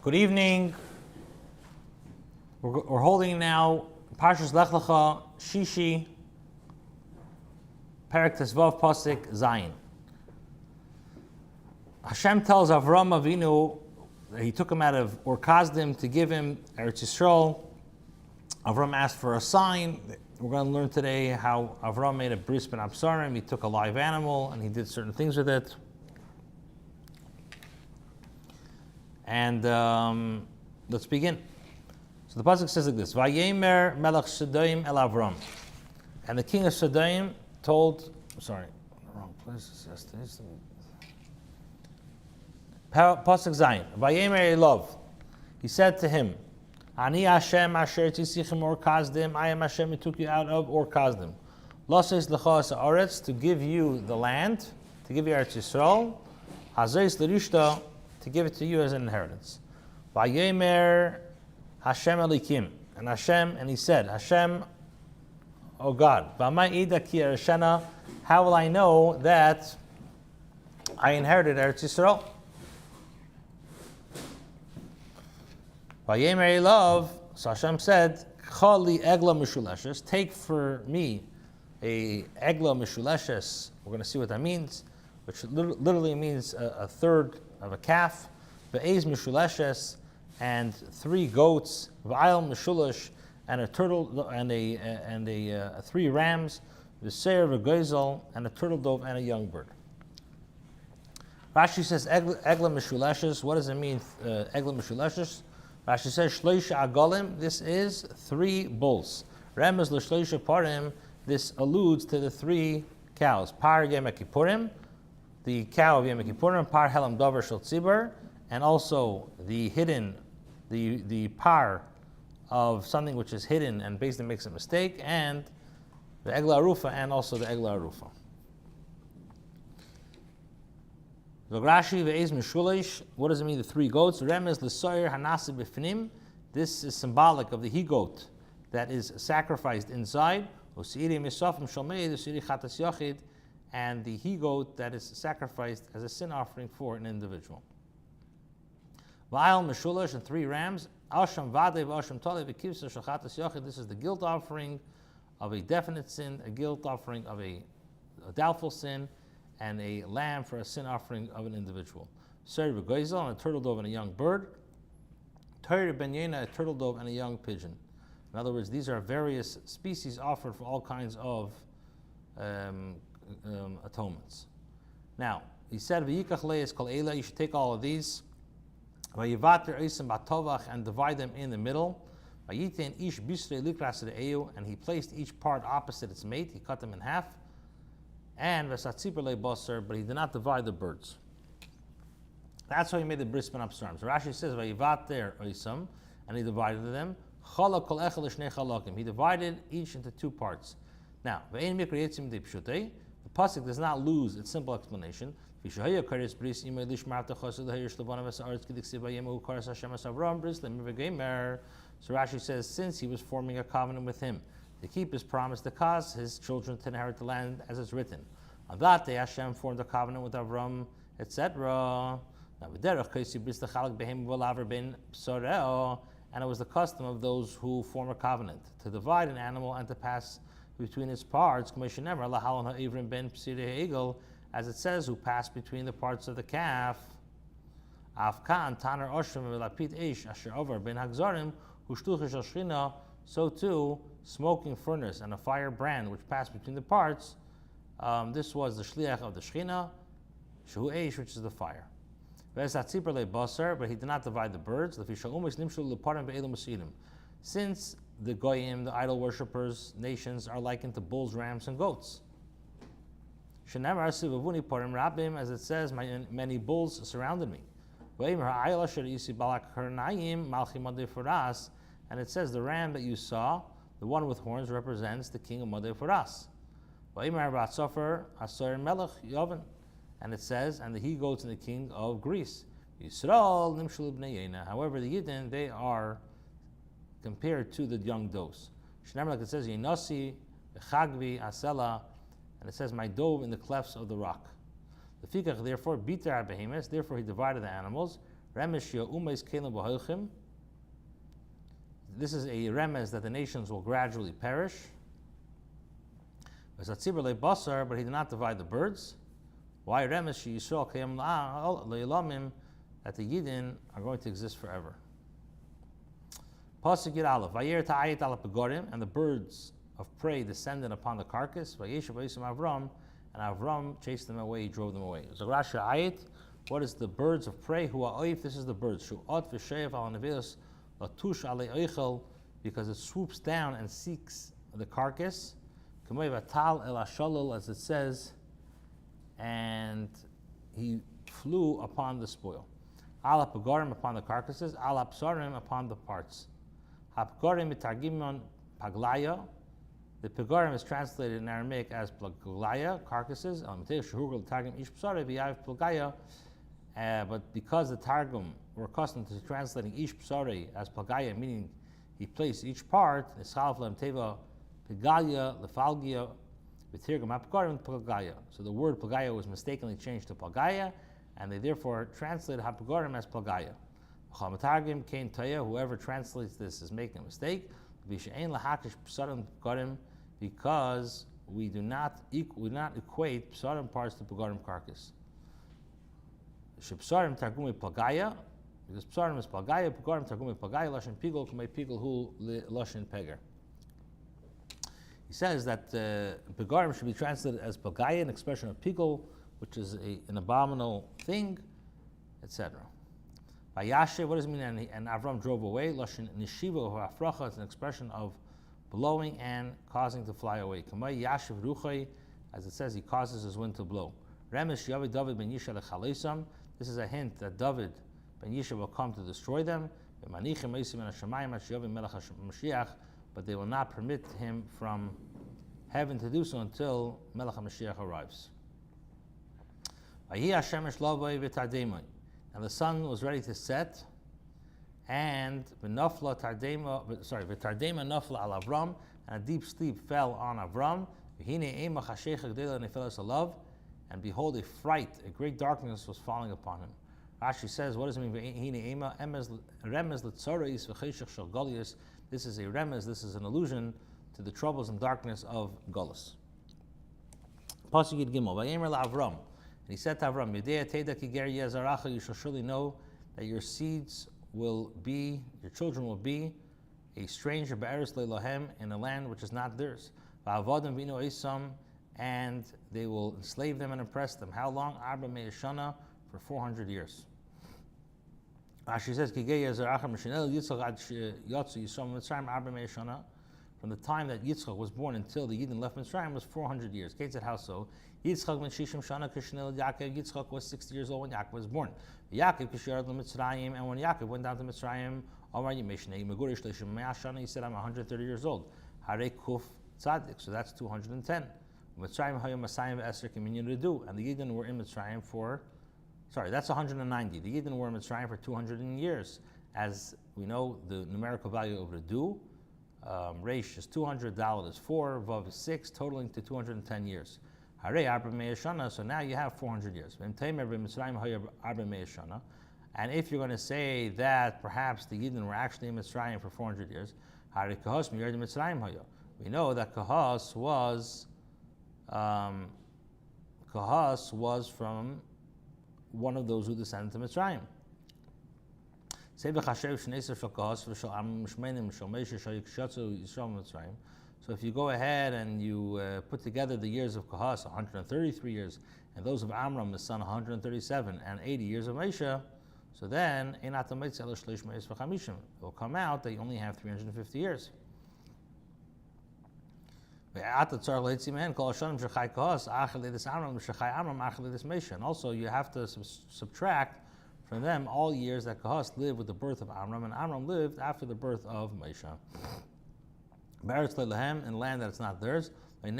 Good evening. We're holding now Parshas Lech L'cha, Shishi, Perek Tesvav Pasuk Zayin. Hashem tells Avram Avinu that he took him out of Ur-Kasdim to give him Eretz Yisrael. Avram asked for a sign. We're going to learn today how Avram made a bris ben absarim. He took a live animal and he did certain things with it. And let's begin. So the pasuk says like this: Vayemer Melech Sodom el Avram, and the king of Sodom told. Wrong place. Pasuk Zayin. Vayemer Elov. He said to him, Ani Hashem asher tzichem Ur-Kasdim. I am Hashem who took you out of Ur-Kasdim. Losses lecha haaretz, to give you the land, to give you Eretz Yisrael. Hazeis l'rishta, to give it to you as an inheritance. Vayemer Hashem Elikim, and he said, Hashem, O God, B'ma'ida ki ereshena, how will I know that I inherited Eretz Yisrael? Vayemer Elav, so Hashem said, Chali egla mishuleshes, take for me a egla mishuleshes. We're going to see what that means, which literally means a third of a calf, ve'ez mishuleshes, and 3 goats, v'ayil mishulash, and a turtle, and 3 rams, v'seir v'goizel, and a turtle dove, and a young bird. Rashi says egla mishuleshes. What does it mean, egla mishuleshes? Rashi says shloisha agolim. This is 3 bulls. Remez l'shloisha parim. This alludes to the 3 cows. Par Yom Kippurim, the cow of Yom Kippurim, par helam dover shel tzibur, and also the hidden, the par of something which is hidden and basically makes a mistake, and the egla arufa, and also the egla arufa. Rashi ve'ez mishulish. What does it mean? The 3 goats. Remez l'soyer hanasi b'fnim. This is symbolic of the he-goat that is sacrificed inside. Osiri misafim shomei, osiri chatas yachid, and the he-goat that is sacrificed as a sin offering for an individual. Va'al mishulish, and 3 rams. Asham vadei v'asham tolei v'kivsa shel chatas yachid. This is the guilt offering of a definite sin, a guilt offering of a doubtful sin, and a lamb for a sin offering of an individual. Ser v'goizel, and a turtle dove and a young bird. Toyer ben yena, a turtle dove and a young pigeon. In other words, these are various species offered for all kinds of atonements. Now, he said, "V'yikach leis kol eila." You should take all of these. V'yivater oisim batovach, and divide them in the middle. V'yitein ish bisrei likras re'eu, and he placed each part opposite its mate. He cut them in half. And v'satzipur le'basar, but he did not divide the birds. That's how he made the bris ben absarim. So Rashi says, "Vayivater oisam," and he divided them. Chala kol echad l'shnei chalakim. He divided each into 2 parts. Now, ve'ein mikra yitzim de pshutei. The pasuk does not lose its simple explanation. V'shahaya kares bris imay lishmar techasud lahirish levanim v'sa'aretz k'diksiv v'yemu kares Hashem asavram bris lemiv'gemer. So Rashi says, since he was forming a covenant with him to keep his promise to cause his children to inherit the land, as it's written. On that day, Hashem formed a covenant with Avram, etc. And it was the custom of those who form a covenant to divide an animal and to pass between its parts, as it says, who passed between the parts of the calf. So too, smoking furnace and a fire brand which passed between the parts. This was the shliach of the Shechina, shehu eish, which is the fire. But he did not divide the birds. Since the goyim, the idol worshippers, nations, are likened to bulls, rams, and goats. As it says, many bulls surrounded me. And it says, the ram that you saw, the one with horns, represents the king of Madei Faras. And it says, and the he-goats and the king of Greece. However, the Yidden, they are compared to the young does. Like it says, Yinasi, Chagvi, Asela, and it says, my dove in the clefts of the rock. The Fikach, therefore, biter behemoths, therefore he divided the animals. This is a remez that the nations will gradually perish. But he did not divide the birds. Why remez that the Yidden are going to exist forever. Pasuk Yud Aleph, Vayer ta'ayit ala pegorim, and the birds of prey descended upon the carcass. Vayeshav vayisam Avram, and Avram chased them away, he drove them away. So Rashi ayit, what is the birds of prey? Hu ha'oif, this is the birds. Shu ot v'shev al nevios latush alei oichel, because it swoops down and seeks the carcass. K'mei vatal el hashalol, as it says, and he flew upon the spoil. Ala pegorim, upon the carcasses. Ala psarim, upon the parts. Ha-pegorim mitargimon paglaya. The pegorim is translated in Aramaic as paglaya, carcasses. But because the Targum were accustomed to translating ish psari as paglaya, meaning he placed each part, so the word paglaya was mistakenly changed to paglaya, and they therefore translated hapagorim as plagaya. Whoever translates this is making a mistake, because we do not equate psarim parts to pagorim carcass. Psarim targumi plagaya, because psarim is plagaya, pagorim targumi plagaya, lashin pigul kumei pigul hu lashin peger. He says that pagorim should be translated as plagaya, an expression of pigul, which is an abominable thing, etc. Vayashe, what does it mean? And Avram drove away. Lashon nishiva or afracha, it's an expression of blowing and causing to fly away. Kamay yashiv ruchay, as it says, he causes his wind to blow. Remesh yavi David ben Yisha lechaleisam. This is a hint that David ben Yisha will come to destroy them. But they will not permit him from heaven to do so until Melech HaMashiach arrives. And the sun was ready to set, and v'tardema nafla al Avram, and a deep sleep fell on Avram. And behold, a fright, a great darkness was falling upon him. Rashi says, what does it mean? This is a remez, this is an allusion to the troubles and darkness of Golus. Pasuk Yud Gimel, Vayemer la'Avram. And he said to Avram, you shall surely know that your seeds will be, your children will be a stranger be'eretz le'lohem, in a land which is not theirs. And they will enslave them and oppress them. How long? Arba me'eshana, for 400 years. Rashi says, from the time that Yitzchak was born until the Yidden left Mitzrayim was 400 years. Kate said, how so? Yitzchak ben Shishim Shana Kishnil Yaakov. Yitzchak was 60 years old when Yaakov was born. Yaakov Kishar Mitzrayim, and when Yaakov went down to Mitzrayim, he said, I'm 130 years old. Hare Kuf Tzadik, so that's 210. Mitzrayim Hayom Masayim Esser Communion Redu, and the Yidden were in Mitzrayim for, that's 190. The Yidden were in Mitzrayim for 200 years. As we know, the numerical value of Redu, Reish is 200, Dalet is 4, Vav is 6, totaling to 210 years. So now you have 400 years. And if you're going to say that perhaps the Yidden were actually in Mitzrayim for 400 years, we know that Kahas was from one of those who descended to Mitzrayim. So if you go ahead and you put together the years of Kahas, 133 years, and those of Amram, his son, 137, and 80 years of Moshe, so then it will come out that you only have 350 years. And also you have to subtract from them all years that Kahas lived with the birth of Amram, and Amram lived after the birth of Moshe. Be'eretz le'lohem, in land that is not theirs. It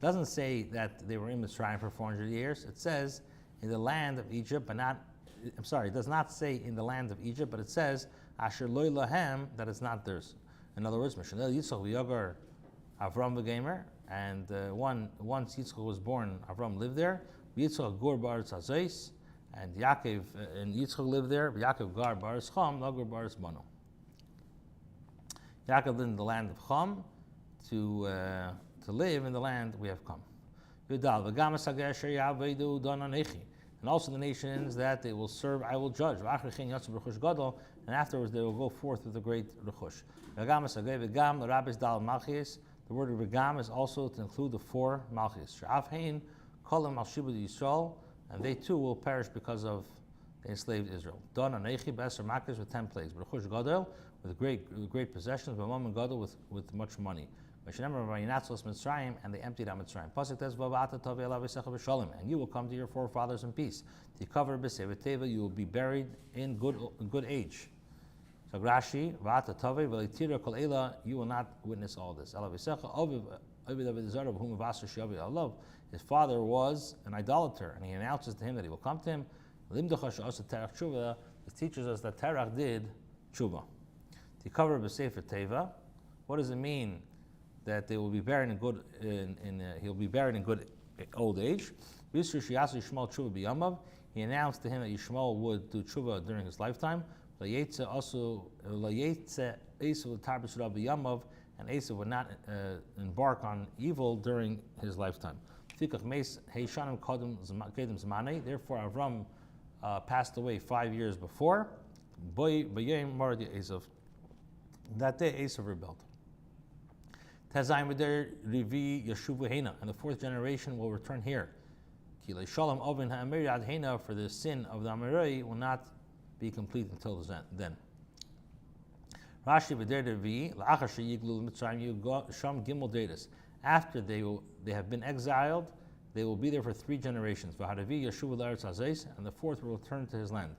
doesn't say that they were in Mitzrayim for 400 years. It says in the land of Egypt, but not, it does not say in the land of Egypt, but it says Asher loy lohem, that is not theirs. In other words, Mishanel Yitzchak v'yogar Avram v'gemer, and once Yitzchak was born, Avram lived there. Yitzchak gur ba'aretz hazos, And Yaakov and Yitzchak lived there. Yaakov gar baris Cham, Lagur baris Mano. Yaakov lived in the land of Cham to live in the land we have come. And also the nations that they will serve, I will judge. And afterwards they will go forth with a great rechush. The word regam is also to include the 4 malchis. And they too will perish because of the enslaved Israel. Don anechi b'eser makis with 10 plagues. Rechush gadol with great possessions. B'mam and gadol with much money. And they emptied out Mitzrayim. And you will come to your forefathers in peace. You will be buried in good age. So Rashi, you will not witness all this. His father was an idolater, and he announces to him that he will come to him. This teaches us that Terach did tshuva. What does it mean that they will be buried in good? He'll be buried in good old age. He announced to him that Yishmael would do tshuva during his lifetime. And Esav would not embark on evil during his lifetime. Therefore, Avram passed away 5 years before. That day, Esav rebelled. And the 4th generation will return here. For the sin of the Amorai will not be complete until then. Rashi after they have been exiled, they will be there for 3 generations. And the 4th will return to his land.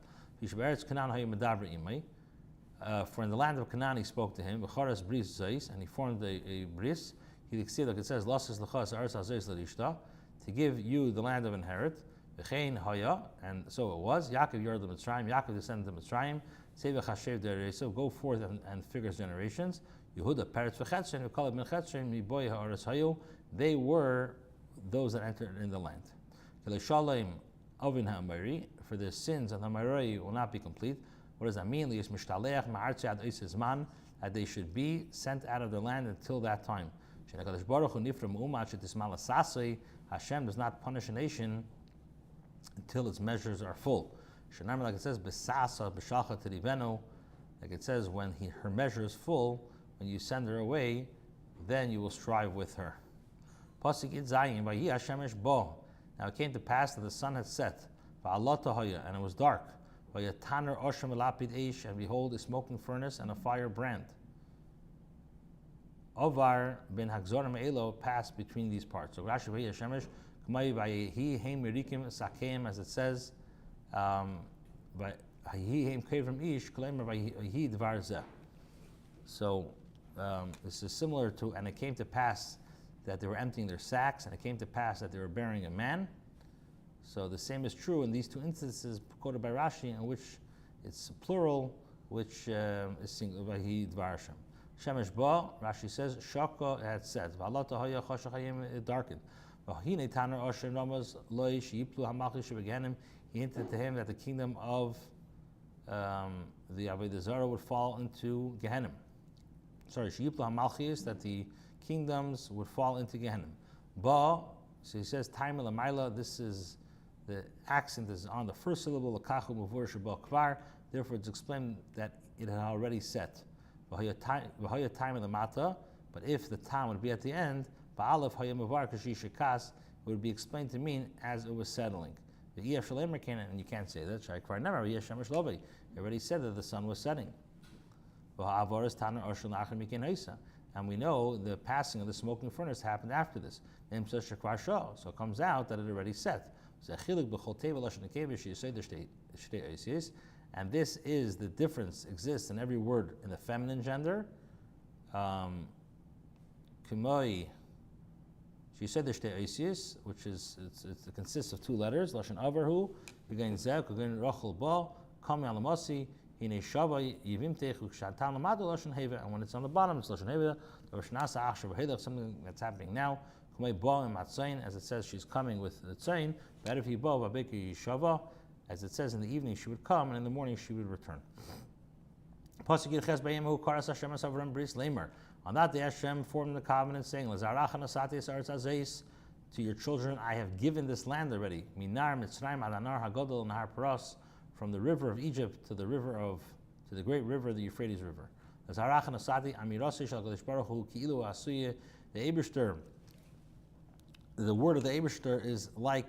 For in the land of Canaan he spoke to him, and he formed a bris. He said, like it says, to give you the land of inherit. And so it was. Yaakov Yard of Mitzrayim. Yaakov descended to Mitzrayim. Go forth and figure generations. Yehuda Peretz v'Chetzrim. We call it Min Chetzrim. Miboy ha'aretz hayu. They were those that entered in the land. For the sins of the Amorai will not be complete. What does that mean? That they should be sent out of their land until that time. Hashem does not punish a nation until its measures are full. Like it says, like it says, when her measure is full, when you send her away, then you will strive with her. Now it came to pass that the sun had set, and it was dark. And behold, a smoking furnace and a fire brand. Ovar ben Hagzorim Elo passed between these parts. So Rashi Shemesh Sakeim, as it says, so this is similar to, and it came to pass that they were emptying their sacks, and it came to pass that they were burying a man. So the same is true in these 2 instances quoted by Rashi, in which it's plural, which is singular. Vahi Dvarshem. Shemesh ba, Rashi says, Shaka had said, it darkened. He hinted to him that the kingdom of the Avodah Zarah would fall into Gehenna. That the kingdoms would fall into Gehenna. Ba, so he says, Taim Lamaila, this is, the accent is on the first syllable, Lakachu Mavur Shabal Kvar, therefore it's explained that it had already set. But if the time would be at the end, it would be explained to mean as it was settling. And you can't say that. It already said that the sun was setting. And we know the passing of the smoking furnace happened after this. So it comes out that it already set. And this is the difference exists in every word in the feminine gender. She said the shtei which is it consists of 2 letters. Lashon avarhu, again zeh, again rachel ba, kami alamasi, hine shava yivimtech ukshantan lamadu lashon heva, and when it's on the bottom it's lashon heva. Lashonasa achshav heva, something that's happening now. Kumei ba and matzayin, as it says she's coming with the tzayin. Better if you ba vabeki yishava, As it says, in the evening she would come, and in the morning she would return. On that day Hashem formed the covenant, saying, to your children I have given this land already. Minar Mitzrayim Adanar Hagodol Nahar Paras, from the river of Egypt to the great river, the Euphrates River. The Eibishter, the word of the Eibishter is like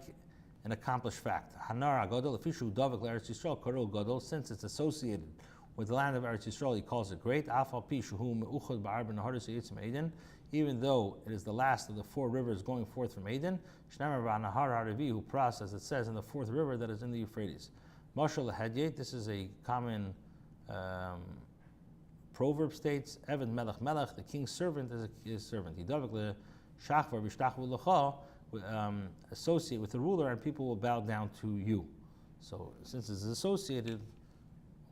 an accomplished fact. Hanar Hagodol Afishu Davik Eretz Yisrael Karul Godol, since it's associated with the land of Eretz Yisrael, he calls it great. Even though it is the last of the 4 rivers going forth from Eden, who crossed, as it says, in the 4th river that is in the Euphrates. This is a common proverb, states, Evan Melech Melech, the king's servant is his servant. Associate with the ruler, and people will bow down to you. So since it's associated,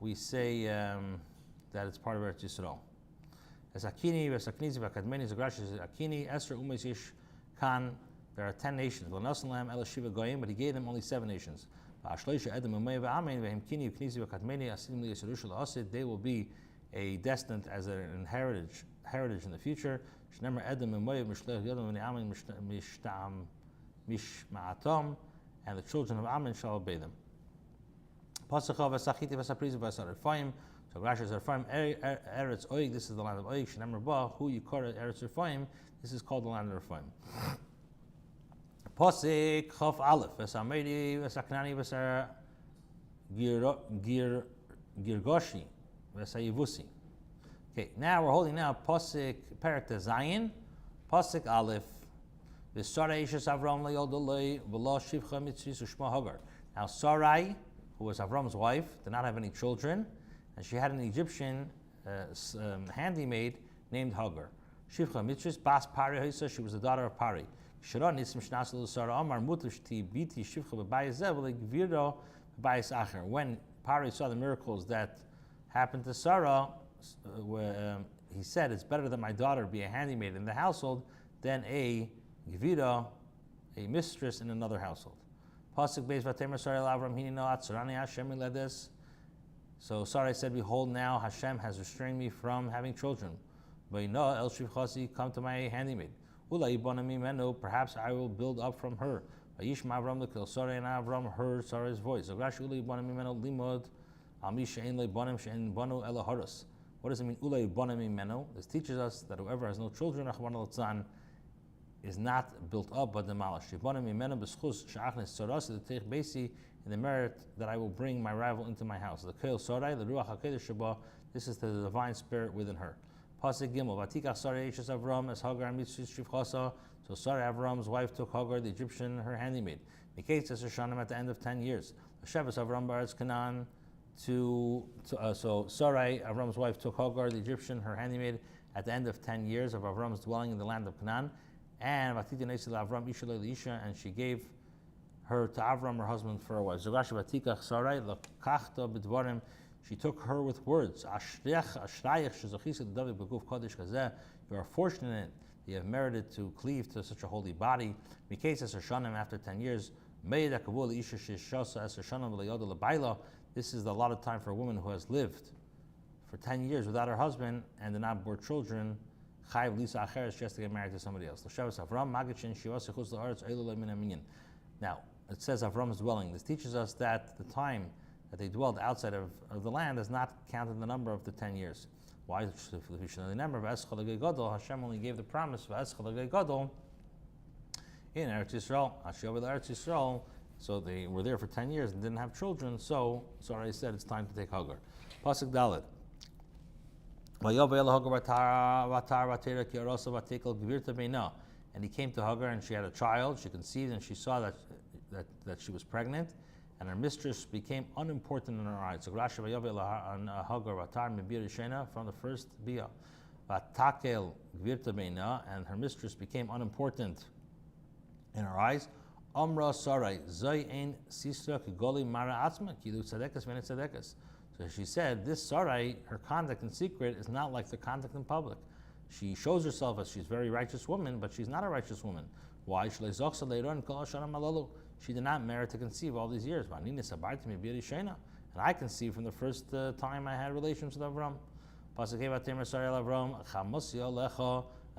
we say that it's part of Eretz Yisrael. As Akini, Vesaknizi, Vakadmeni, Zagrash, Akini, Esther, Umes Yish, Khan, there are 10 nations. Lanasalam, El Shiva Goyim, but he gave them only 7 nations. They will be destined as an heritage in the future. And the children of Ammon shall obey them. So Rashi says, Eretz Oig, this is the land of Oig. Shenemar Ba, Hu Yikora Eretz Rephaim, this is called the land of Rephaim. Posik Chof Aleph, Vesamedi, Vesaknani, Vesar Girgoshi, Vesayivusi. Okay, now we're holding now Posik Perak Zayin, Posik Aleph, Vesara Ishes Avram Leodolei, Velo Shivcha Mitzris Ushma Hagar. Now Sarai, who was Avram's wife, did not have any children, and she had an Egyptian handmaid named Hagar. Shivcha Mitzris Bas Pari Haisa, she was the daughter of Pari. When Pari saw the miracles that happened to Sarah, he said, it's better that my daughter be a handmaid in the household than a gvira, a mistress in another household. So Sarai said, behold, now Hashem has restrained me from having children. Come to my handmaid. Perhaps I will build up from her. Yishma Avram the Kil Sarai, and Avram heard Sarai's voice. What does it mean, ulay bonim mimeno? This teaches us that whoever has no children, is not built up but demolished. In the merit that I will bring my rival into my house. The Kil Sarai, the Ruach HaKedesh Sheba, this is the divine spirit within her. Pasuk Gimel, Vatikach Sarai Eshes Avram as Hagar Mitzvah Shivchasa. So Sarai, Avram's wife, took Hagar, the Egyptian, her handmaid. Miketz Eseshanim at the end of 10 years. Hashavas Avram Baretz Canaan. So Sarai, Avram's wife, took Hagar, the Egyptian, her handmaid, at the end of 10 years of Avram's dwelling in the land of Canaan. And Vatiti Nesil Avram Isha Isha, and she gave her to Avram, her husband, for a wife. Zogash Vatikach Sarai Lakachta B'dvarim. She took her with words. You are fortunate that you have merited to cleave to such a holy body. After 10 years, this is a lot of time for a woman who has lived for 10 years without her husband and did not bear children. She has to get married to somebody else. Now, it says Avram's dwelling. This teaches us that the time that they dwelled outside of the land is not counted in the number of the 10 years. Why? The number of Hashem only gave the promise of in Eretz Yisrael. So they were there for 10 years and didn't have children. So Sarai said it's time to take Hagar. Pasuk Dalet. And he came to Hagar, and she had a child. She conceived, and she saw that she was pregnant. And her mistress became unimportant in her eyes. So Rashi from the first bia, and her mistress became unimportant in her eyes. Amra Sarai zayin sisra kigoli mara atzma kilu tzedekas v'nei tzedekas. So she said, this Sarai, her conduct in secret is not like the conduct in public. She shows herself as she's a very righteous woman, but she's not a righteous woman. Why? she did not merit to conceive all these years. And I conceived from the first time I had relations with Avram. And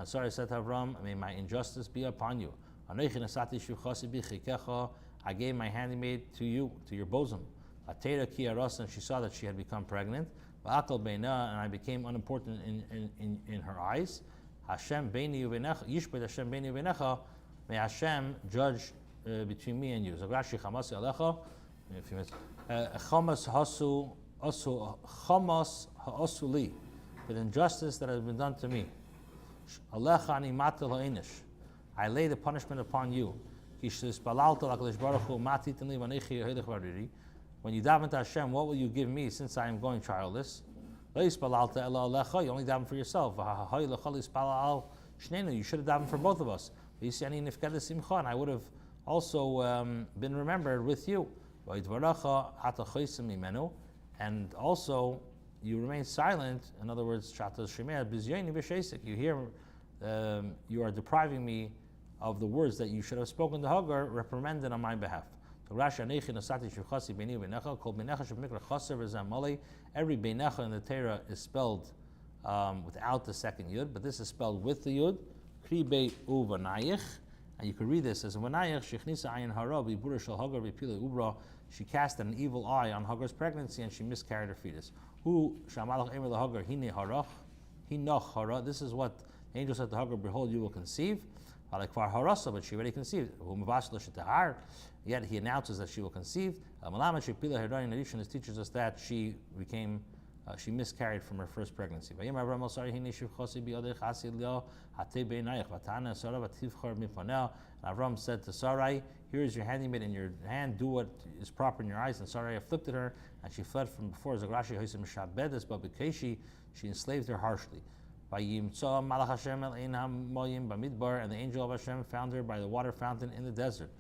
Sarah said to Avram, may my injustice be upon you. I gave my handmaid to you, to your bosom. And she saw that she had become pregnant. And I became unimportant in her eyes. May Hashem judge between me and you. For the injustice that has been done to me. I lay the punishment upon you. When you daven to Hashem, what will you give me since I am going childless? You only daven for yourself. You should have davened for both of us. And I would have also been remembered with you. And also, you remain silent. In other words, you hear, you are depriving me of the words that you should have spoken to Hagar, reprimanded on my behalf. Every beinecha in the Torah is spelled without the second yud, but this is spelled with the yud. And you can read this as she cast an evil eye on Hagar's pregnancy and she miscarried her fetus. This is what the angel said to Hagar, behold, you will conceive. But she already conceived. Yet he announces that she will conceive. This teaches us that she miscarried from her first pregnancy. And Avram said to Sarai, here is your handmaid in your hand, do what is proper in your eyes. And Sarai afflicted her, and she fled from before Rashi, she enslaved her harshly. And the angel of Hashem found her by the water fountain in the desert,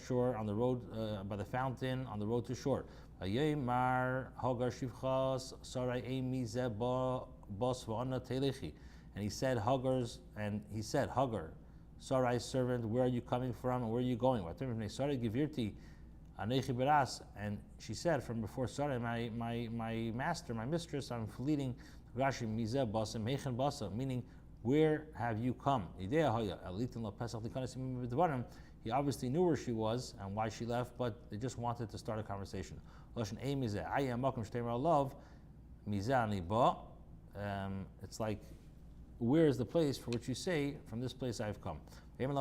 shore on the road, by the fountain on the road to shore. And he said, Hagar, Sarai's servant, where are you coming from and where are you going? And she said, from before Sarai, my master, my mistress, I'm fleeing. Rashi meaning, where have you come? He obviously knew where she was and why she left, but they just wanted to start a conversation. It's like, where is the place for which you say, from this place I have come? And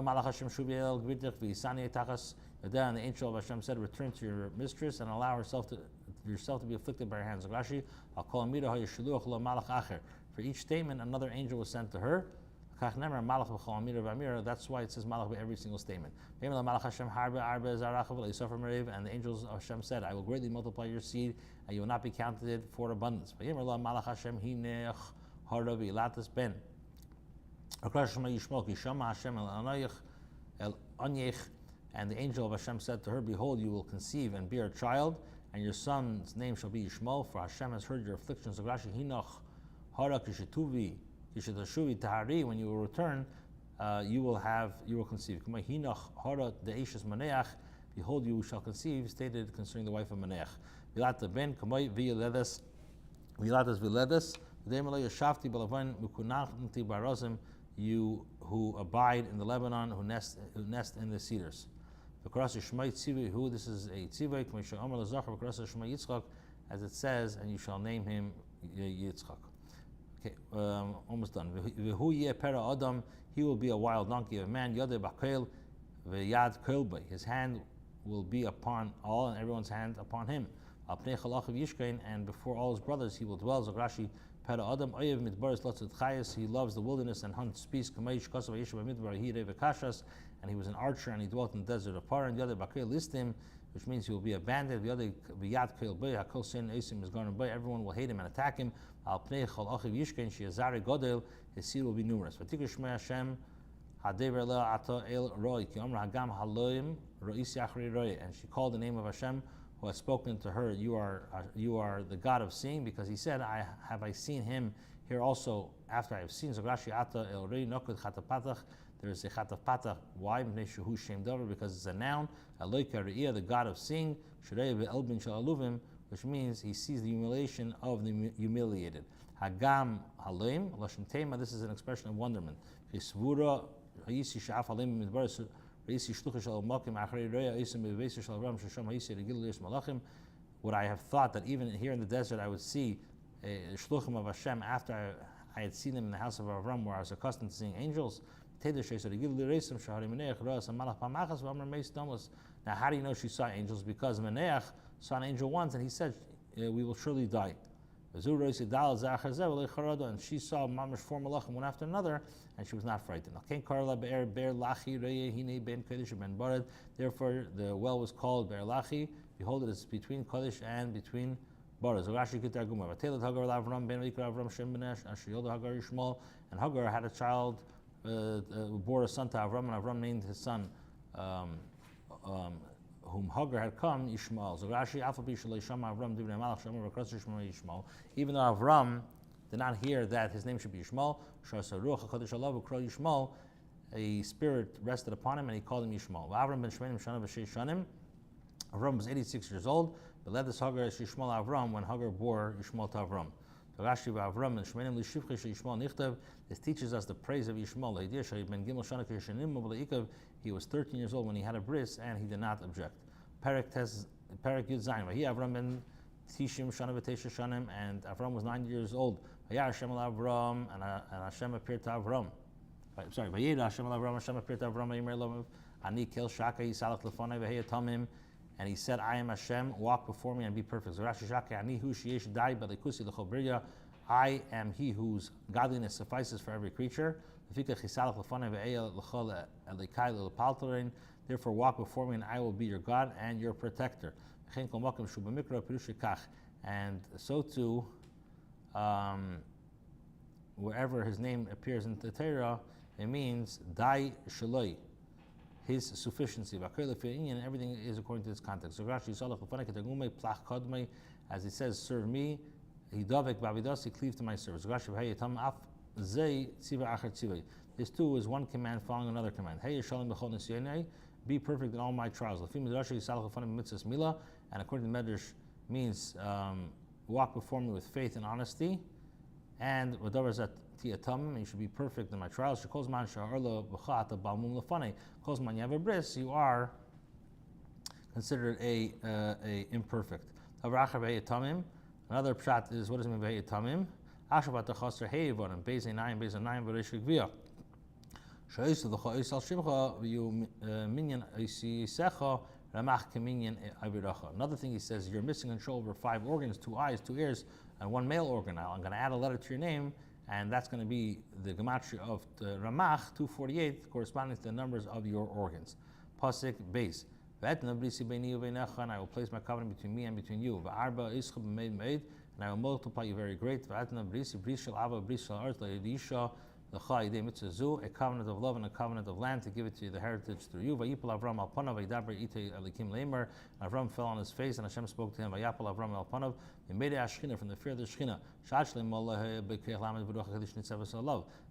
the angel of Hashem said, return to your mistress and allow yourself to be afflicted by her hands. For each statement, another angel was sent to her. That's why it says malach by every single statement. And the angels of Hashem said, I will greatly multiply your seed, and you will not be counted for abundance. And the angel of Hashem said to her, behold, you will conceive and bear a child, and your son's name shall be Yishmael, for Hashem has heard your afflictions. When you will return, you will conceive. Behold, you shall conceive, stated concerning the wife of Maneach. You who abide in the Lebanon, who nest in the cedars. This is a tzivay, as it says, and you shall name him Yitzchak. Okay, almost done. He will be a wild donkey of man. His hand will be upon all, and everyone's hand upon him. And before all his brothers he will dwell. Rashi, he loves the wilderness and hunts beasts. And he was an archer and he dwelt in the desert of Paran. Which means he will be abandoned. Everyone will hate him and attack him. His seed will be numerous. And she called the name of Hashem, who has spoken to her, you are the God of seeing, because he said, I have seen him here also after I have seen. The There is a Chataf Patach. Why? Because it's a noun. Aloika Re'iyah, the God of seeing. Shirei Be'elbin Shel Aluvim, which means he sees the humiliation of the humiliated. Hagam Halim, Lashon Tema, this is an expression of wonderment. Hisvura, Hayisi Sha'af Halim Midbar, Hayisi Shlucha Shal Makim, Achrei Reya, Isim Bevesa Shal Ram, Shasham Hayisi Regil Yis Malachim. Would I have thought that even here in the desert I would see Shluchim of Hashem after I had seen them in the house of Avram, where I was accustomed to seeing angels? Now, how do you know she saw angels? Because Meneach saw an angel once, and he said, "We will surely die." And she saw mamash four malachim one after another, and she was not frightened. Therefore, the well was called Be'er Lachi. Behold, it is between Kodesh and between Baraz. And Hagar had a child, bore a son to Avram, and Avram named his son, whom Hagar had come, Ishmael. Even though Avram did not hear that his name should be Ishmael, a spirit rested upon him, and he called him Ishmael. Avram was 86 years old, but led this Hagar as Yishmael Avram when Hagar bore Yishmael to Avram. Rashi Avram and Shmenim Lishivche Yishmael Nichtav. This teaches us the praise of Yishmael. He was 13 years old when he had a bris, and he did not object. Perek Yud Zayin. He Avram ben Tishim Shana v'Teisha Shanim, and Avram was 9 years old. Hashem al Avram, and Hashem appeared to Avram. Sorry, Hashem al Avram. Hashem appeared to Avram. Ani Kel Shaka Yisalach Lefonai v'Heyatamim. And he said, I am Hashem, walk before me and be perfect. I am he whose godliness suffices for every creature. Therefore walk before me and I will be your God and your protector. And so too, wherever his name appears in the Torah, it means Dai Shaloi, his sufficiency, and everything is according to this context. As he says, serve me, he cleave to my service. This too is one command following another command. Be perfect in all my trials. And according to Medrash, means walk before me with faith and honesty. And you should be perfect in my trials. You have a bris, you are considered a imperfect. Another pshat is, what does it mean by tamim? Another thing he says, you're missing control over 5 organs, 2 eyes, 2 ears, and 1 male organ. Now I'm going to add a letter to your name, and that's going to be the gematria of the Ramach 248, corresponding to the numbers of your organs. Pasuk base. And I will place my covenant between me and between you. And I will multiply you very great. A covenant of love and a covenant of land to give it to you, the heritage through you. Avram fell on his face, and Hashem spoke to him. He made a Shechina from the fear of the Shechina.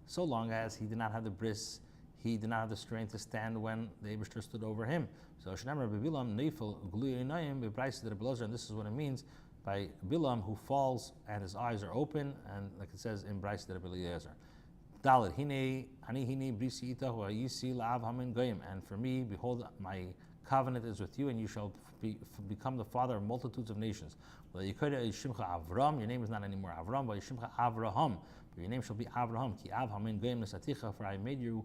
So long as he did not have the bris, he did not have the strength to stand when the Eibishter stood over him. So and this is what it means by Bilam, who falls and his eyes are open, and like it says in Bryce that Eliezer. Dalet, and for me, behold, my covenant is with you, and you shall become the father of multitudes of nations. Your name is not anymore Avram, but Avraham. But your name shall be Avraham. For I made you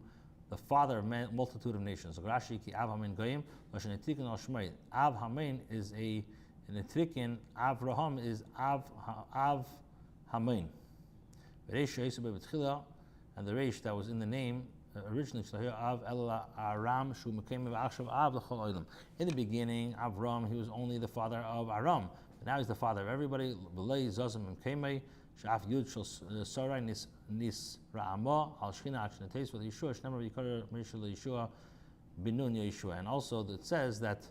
the father of multitude of nations. Rashi ki Av Hamin Goyim, Lashon al Shmei. Av Hamin is in the Trikin, Avraham is Av Hamin. And the Reish that was in the name originally, in the beginning, Avram, he was only the father of Aram, but now he's the father of everybody. Shaf Yud Shel Sarai Nis Ra'ama Al Shchina Achnates with Yeshua Shnemer Yikar Mishal Yeshua Binun Yeshua. And also it says that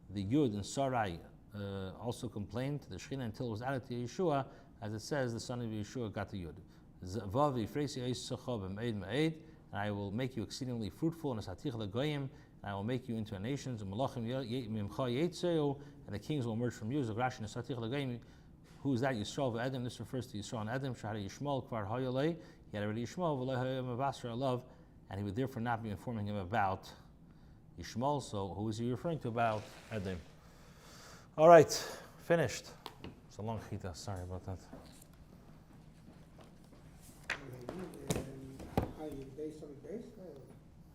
the Yud and Sarai also complained to the Shchina until it was added to Yeshua, as it says the son of Yeshua got the Yud. Vav Yifresi Eis Sacha B'Meid Me'ed, and I will make you exceedingly fruitful, and I will make you into a nation, and the kings will emerge from you. Who is that? Yisrael v'Edom. This refers to Yisrael and Edom. Shahari Yishmael kvar hayolei. He had already Yishmael, and he would therefore not be informing him about Yishmael. So who is he referring to about Edom? All right, finished. It's a long Chitas. Sorry about that. Are you based on base?